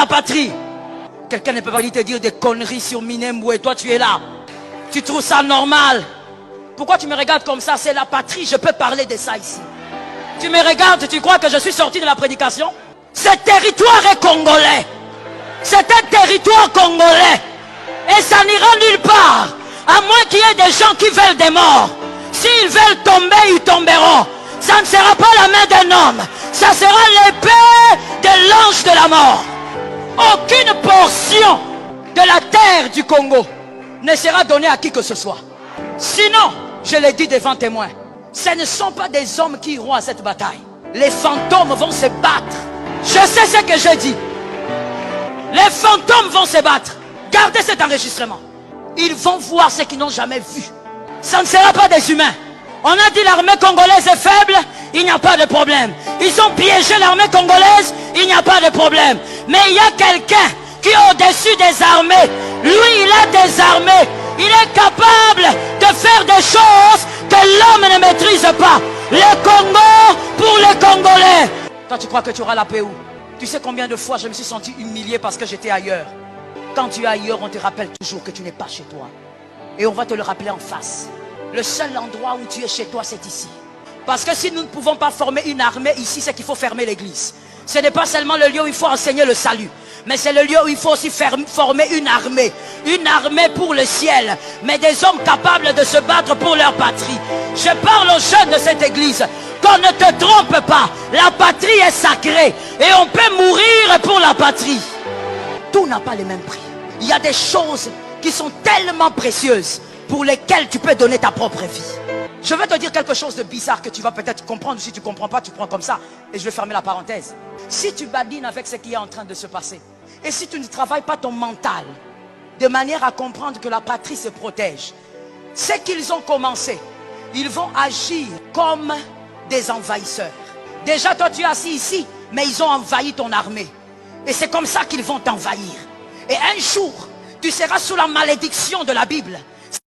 ta patrie. Quelqu'un ne peut pas te dire des conneries sur Minembwe et toi tu es là. Tu trouves ça normal? Pourquoi tu me regardes comme ça? C'est la patrie, je peux parler de ça ici. Tu me regardes, tu crois que je suis sorti de la prédication? Ce territoire est congolais. C'est un territoire congolais. Et ça n'ira nulle part. À moins qu'il y ait des gens qui veulent des morts. S'ils veulent tomber, ils tomberont. Ça ne sera pas la main d'un homme. Ça sera l'épée de l'ange de la mort. Aucune portion de la terre du Congo ne sera donnée à qui que ce soit. Sinon, je l'ai dit devant témoins, ce ne sont pas des hommes qui iront à cette bataille. Les fantômes vont se battre. Je sais ce que je dis. Les fantômes vont se battre. Gardez cet enregistrement. Ils vont voir ce qu'ils n'ont jamais vu. Ça ne sera pas des humains. On a dit l'armée congolaise est faible, il n'y a pas de problème. Ils ont piégé l'armée congolaise, il n'y a pas de problème. Mais il y a quelqu'un qui est au-dessus des armées. Lui, il a des armées. Il est capable de faire des choses que l'homme ne maîtrise pas. Le Congo pour les Congolais. Toi, tu crois que tu auras la paix où? Tu sais combien de fois je me suis senti humilié parce que j'étais ailleurs. Quand tu es ailleurs, on te rappelle toujours que tu n'es pas chez toi. Et on va te le rappeler en face. Le seul endroit où tu es chez toi, c'est ici. Parce que si nous ne pouvons pas former une armée ici, c'est qu'il faut fermer l'église. Ce n'est pas seulement le lieu où il faut enseigner le salut. Mais c'est le lieu où il faut aussi former une armée. Une armée pour le ciel. Mais des hommes capables de se battre pour leur patrie. Je parle aux jeunes de cette église. Qu'on ne te trompe pas. La patrie est sacrée. Et on peut mourir pour la patrie. Tout n'a pas le même prix. Il y a des choses qui sont tellement précieuses pour lesquelles tu peux donner ta propre vie. Je vais te dire quelque chose de bizarre que tu vas peut-être comprendre. Si tu ne comprends pas, tu prends comme ça. Et je vais fermer la parenthèse. Si tu badines avec ce qui est en train de se passer, et si tu ne travailles pas ton mental, de manière à comprendre que la patrie se protège, ce qu'ils ont commencé, ils vont agir comme des envahisseurs. Déjà, toi, tu es assis ici, mais ils ont envahi ton armée. Et c'est comme ça qu'ils vont t'envahir. Et un jour, tu seras sous la malédiction de la Bible.